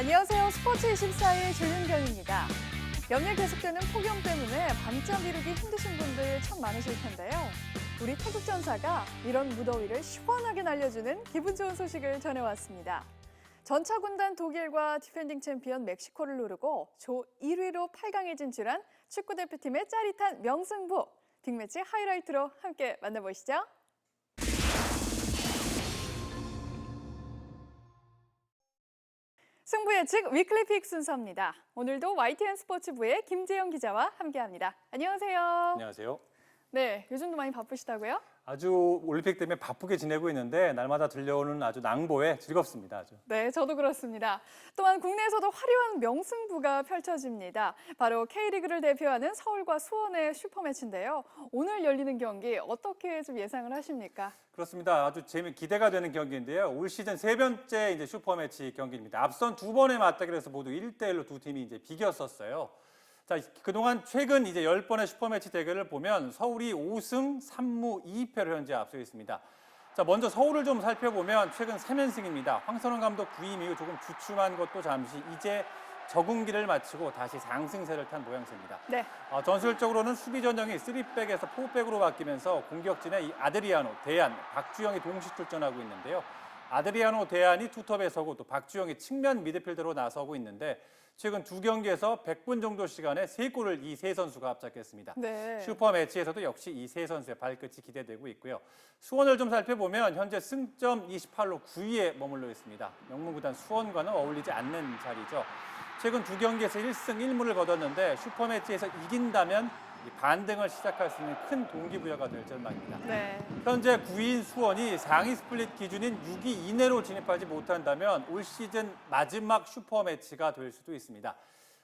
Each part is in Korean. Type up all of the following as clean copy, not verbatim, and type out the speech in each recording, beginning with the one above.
안녕하세요. 스포츠24의 조윤경입니다. 연일 계속되는 폭염 때문에 밤잠 이루기 힘드신 분들 참 많으실 텐데요. 우리 태극전사가 이런 무더위를 시원하게 날려주는 기분 좋은 소식을 전해왔습니다. 전차 군단 독일과 디펜딩 챔피언 멕시코를 누르고 조 1위로 8강에 진출한 축구대표팀의 짜릿한 명승부. 빅매치 하이라이트로 함께 만나보시죠. 승부 예측 위클리 픽 순서입니다. 오늘도 YTN 스포츠부의 김재영 기자와 함께합니다. 안녕하세요. 안녕하세요. 네, 요즘도 많이 바쁘시다고요? 아주 올림픽 때문에 바쁘게 지내고 있는데 날마다 들려오는 아주 낭보에 즐겁습니다. 아주. 네, 저도 그렇습니다. 또한 국내에서도 화려한 명승부가 펼쳐집니다. 바로 K리그를 대표하는 서울과 수원의 슈퍼매치인데요. 오늘 열리는 경기 어떻게 좀 예상을 하십니까? 그렇습니다. 아주 기대가 되는 경기인데요. 올 시즌 세 번째 이제 슈퍼매치 경기입니다. 앞선 두 번의 맞대결에서 모두 1대1로 두 팀이 이제 비겼었어요. 자, 그동안 최근 이제 10번의 슈퍼매치 대결을 보면 서울이 5승 3무 2패로 현재 앞서 있습니다. 자, 먼저 서울을 좀 살펴보면 최근 3연승입니다. 황선홍 감독 부임 이후 조금 주춤한 것도 잠시 이제 적응기를 마치고 다시 상승세를 탄 모양새입니다. 네. 전술적으로는 수비 전형이 3백에서 4백으로 바뀌면서 공격진에 이 아드리아노, 대안, 박주영이 동시 출전하고 있는데요. 아드리아노, 대안이 투톱에 서고 또 박주영이 측면 미드필더로 나서고 있는데 최근 두 경기에서 100분 정도 시간에 3골을 이 세 선수가 합작했습니다. 네. 슈퍼매치에서도 역시 이 세 선수의 발끝이 기대되고 있고요. 수원을 좀 살펴보면 현재 승점 28로 9위에 머물러 있습니다. 명문구단 수원과는 어울리지 않는 자리죠. 최근 두 경기에서 1승 1무를 거뒀는데 슈퍼매치에서 이긴다면 반등을 시작할 수 있는 큰 동기부여가 될 전망입니다. 네. 현재 9위인 수원이 상위 스플릿 기준인 6위 이내로 진입하지 못한다면 올 시즌 마지막 슈퍼매치가 될 수도 있습니다.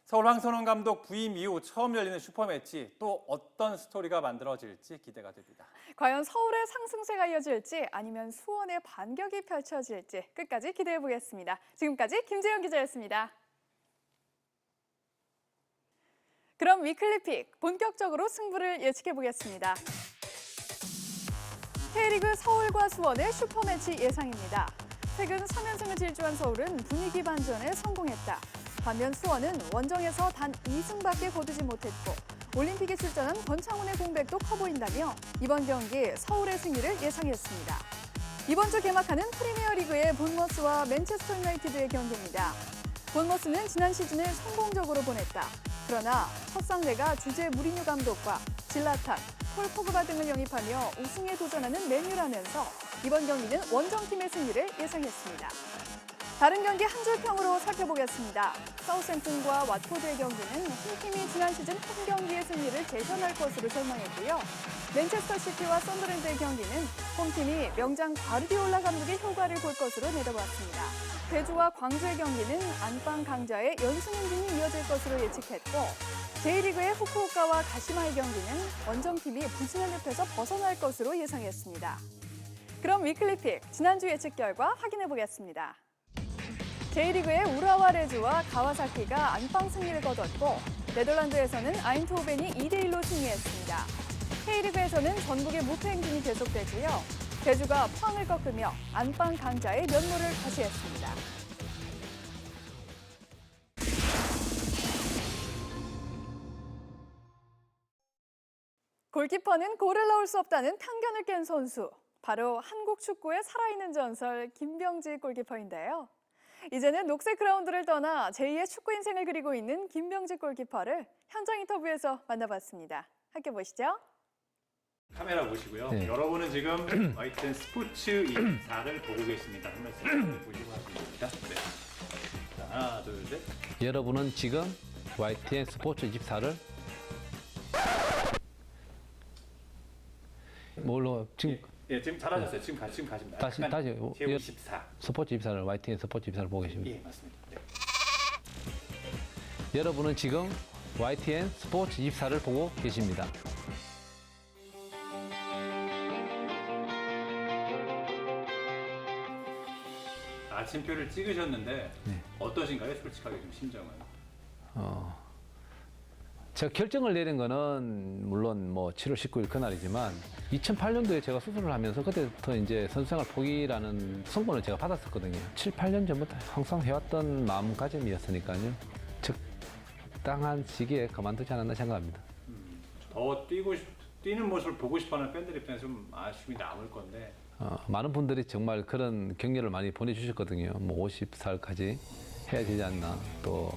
서울 황선홍 감독 부임 이후 처음 열리는 슈퍼매치 또 어떤 스토리가 만들어질지 기대가 됩니다. 과연 서울의 상승세가 이어질지 아니면 수원의 반격이 펼쳐질지 끝까지 기대해 보겠습니다. 지금까지 김재영 기자였습니다. 그럼 위클리픽 본격적으로 승부를 예측해 보겠습니다. K리그 서울과 수원의 슈퍼매치 예상입니다. 최근 3연승을 질주한 서울은 분위기 반전에 성공했다. 반면 수원은 원정에서 단 2승밖에 거두지 못했고 올림픽에 출전한 권창훈의 공백도 커 보인다며 이번 경기 서울의 승리를 예상했습니다. 이번 주 개막하는 프리미어리그의 본머스와 맨체스터 유나이티드의 경기입니다. 본머스는 지난 시즌을 성공적으로 보냈다. 그러나 첫 상대가 주제 무리뉴 감독과 질라탄, 폴 포그바 등을 영입하며 우승에 도전하는 맨유라면서 이번 경기는 원정팀의 승리를 예상했습니다. 다른 경기 한 줄 평으로 살펴보겠습니다. 사우샘튼과 왓포드의 경기는 한 팀이 지난 시즌 한 경기의 승리를 재현할 것으로 전망했고요. 맨체스터 시티와 썬더랜드의 경기는 홈팀이 명장 과르디올라 감독의 효과를 볼 것으로 내다보았습니다. 대주와 광주의 경기는 안방 강자의 연승 행진이 이어질 것으로 예측했고 J리그의 후쿠오카와 가시마의 경기는 원정팀이 부진한 늪에서 벗어날 것으로 예상했습니다. 그럼 위클리픽 지난주 예측 결과 확인해 보겠습니다. J리그의 우라와 레즈와 가와사키가 안방 승리를 거뒀고 네덜란드에서는 아인트호벤이 2대1로 승리했습니다. K리그에서는 전북의 무패 행진이 계속되고요. 제주가 포항을 꺾으며 안방 강자의 면모를 과시했습니다. 골키퍼는 골을 넣을 수 없다는 편견을 깬 선수. 바로 한국 축구의 살아있는 전설 김병지 골키퍼인데요. 이제는 녹색 그라운드를 떠나 제2의 축구 인생을 그리고 있는 김병지 골키퍼를 현장 인터뷰에서 만나봤습니다. 함께 보시죠. 카메라 보시고요. 네. 여러분은 지금 YTN 스포츠 24를 보고 계십니다. 한 말씀 보시고 하시면 됩니다. 네. 자, 하나, 둘, 셋. 여러분은 지금 YTN 스포츠 24를 뭘로 지금 예, 지금 잘하셨어요. 지금 가십니다. 다시 제 24. 스포츠 24를 YTN 스포츠 24를 보고 계십니다. 예, 맞습니다. 네. 여러분은 지금 YTN 스포츠 24를 보고 계십니다. 아침표를 찍으셨는데 네. 어떠신가요? 솔직하게 좀 심정은. 제가 결정을 내린 거는 물론 뭐 7월 19일 그날이지만 2008년도에 제가 수술을 하면서 그때부터 이제 선수생활 포기라는 선고를 제가 받았었거든요. 7, 8년 전부터 항상 해왔던 마음가짐이었으니까요. 적당한 시기에 그만두지 않았나 생각합니다. 더 뛰는 모습을 보고 싶어하는 팬들 입장에서 좀 아쉬움이 남을 건데 많은 분들이 정말 그런 격려를 많이 보내주셨거든요. 뭐 50살까지 해야 되지 않나, 또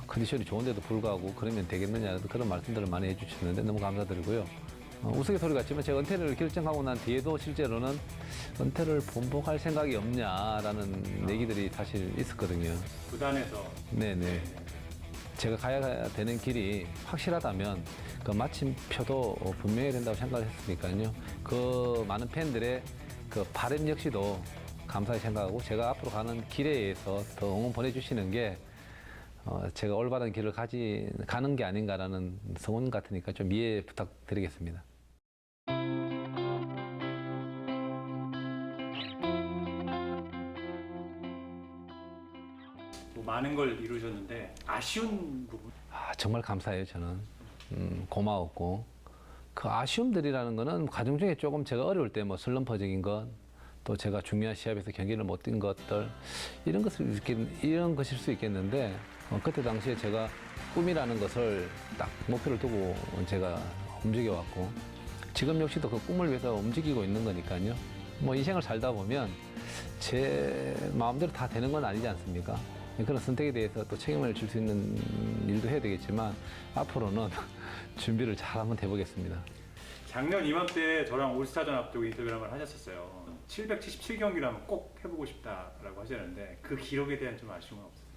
컨디션이 좋은데도 불구하고 그러면 되겠느냐, 그런 말씀들을 많이 해주셨는데 너무 감사드리고요. 우스갯소리 같지만 제가 은퇴를 결정하고 난 뒤에도 실제로는 은퇴를 번복할 생각이 없냐라는 얘기들이 사실 있었거든요. 구단에서 네네. 제가 가야 되는 길이 확실하다면 그 마침표도 분명해야 된다고 생각을 했으니까요. 그 많은 팬들의 그 바람 역시도 감사히 생각하고 제가 앞으로 가는 길에 의해서 더 응원 보내주시는 게 제가 올바른 길을 가는 게 아닌가라는 소원 같으니까 좀 이해 부탁드리겠습니다. 뭐 많은 걸 이루셨는데 아쉬운 부분 정말 감사해요, 저는. 고마웠고. 그 아쉬움들이라는 거는 과정 중에 조금 제가 어려울 때 뭐 슬럼퍼적인 것, 또 제가 중요한 시합에서 경기를 못 뛴 것들, 이런 것일 수 있겠는데, 그때 당시에 제가 꿈이라는 것을 딱 목표를 두고 제가 움직여왔고, 지금 역시도 그 꿈을 위해서 움직이고 있는 거니까요. 뭐 인생을 살다 보면 제 마음대로 다 되는 건 아니지 않습니까? 그런 선택에 대해서 또 책임을 질 수 있는 일도 해야 되겠지만 앞으로는 준비를 잘 한번 해보겠습니다. 작년 이맘때 저랑 올스타전 앞두고 인터뷰를 한번 하셨었어요. 777경기를 한번 꼭 해보고 싶다라고 하셨는데 그 기록에 대한 좀 아쉬움은 없어요?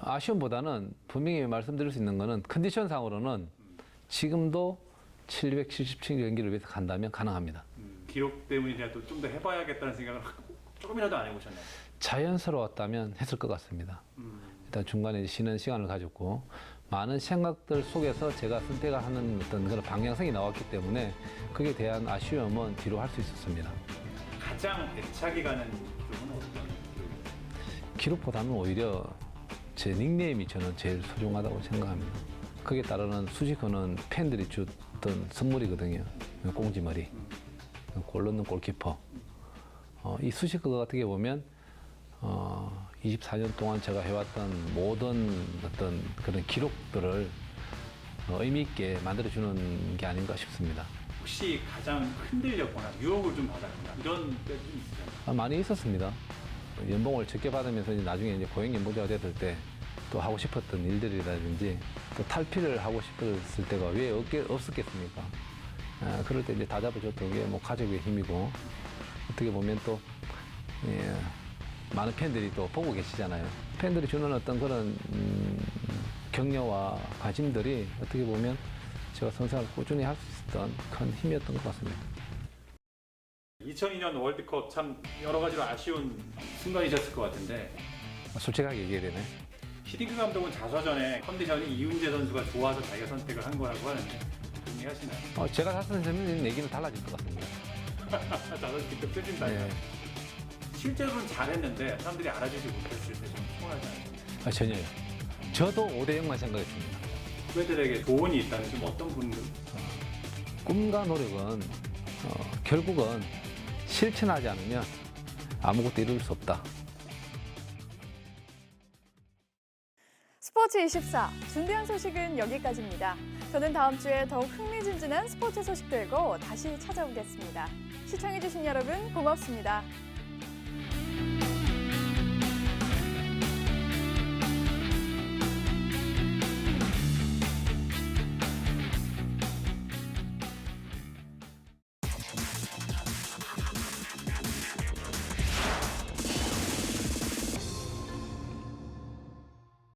아쉬움보다는 분명히 말씀드릴 수 있는 거는 컨디션상으로는 지금도 777경기를 위해서 간다면 가능합니다. 기록 때문이라도 좀 더 해봐야겠다는 생각을 조금이라도 안 해보셨나요? 자연스러웠다면 했을 것 같습니다. 일단 중간에 쉬는 시간을 가졌고 많은 생각들 속에서 제가 선택하는 어떤 그런 방향성이 나왔기 때문에 그에 대한 아쉬움은 뒤로 할 수 있었습니다. 가장 애착이 가는 기록은 어떤 기록이에요? 기록보다는 오히려 제 닉네임이 저는 제일 소중하다고 생각합니다. 거기에 따르는 수식어는 팬들이 줬던 선물이거든요. 꽁지머리, 골 넣는 골키퍼. 이 수식어가 어떻게 보면 24년 동안 제가 해왔던 모든 어떤 그런 기록들을 의미 있게 만들어주는 게 아닌가 싶습니다. 혹시 가장 흔들렸거나 유혹을 좀 받았거나 이런 때도 좀 있어요? 많이 있었습니다. 연봉을 적게 받으면서 이제 나중에 이제 고용 연봉자가 됐을 때 또 하고 싶었던 일들이라든지 또 탈피를 하고 싶었을 때가 왜 없었겠습니까? 그럴 때 이제 다 잡아줬던 게 뭐 가족의 힘이고 어떻게 보면 또 많은 팬들이 또 보고 계시잖아요. 팬들이 주는 어떤 그런 격려와 관심들이 어떻게 보면 제가 선수생활을 꾸준히 할 수 있었던 큰 힘이었던 것 같습니다. 2002년 월드컵 참 여러 가지로 아쉬운 순간이셨을 것 같은데 솔직하게 얘기해야 되네. 히딩크 감독은 자서전에 컨디션이 이훈재 선수가 좋아서 자기가 선택을 한 거라고 하는데 동의하시나요? 제가 사실은 얘기는 달라질 것 같습니다. 자서전 직접 쓰신다. 네. 실제로는 잘했는데 사람들이 알아주지 못했을 때 좀 서운하지 않아요? 전혀요. 저도 5대0만 생각했습니다. 후배들에게 조언이 있다면 좀 어떤 분들? 꿈과 노력은 결국은 실천하지 않으면 아무것도 이룰 수 없다. 스포츠24 준비한 소식은 여기까지입니다. 저는 다음 주에 더욱 흥미진진한 스포츠 소식 들고 다시 찾아오겠습니다. 시청해주신 여러분 고맙습니다.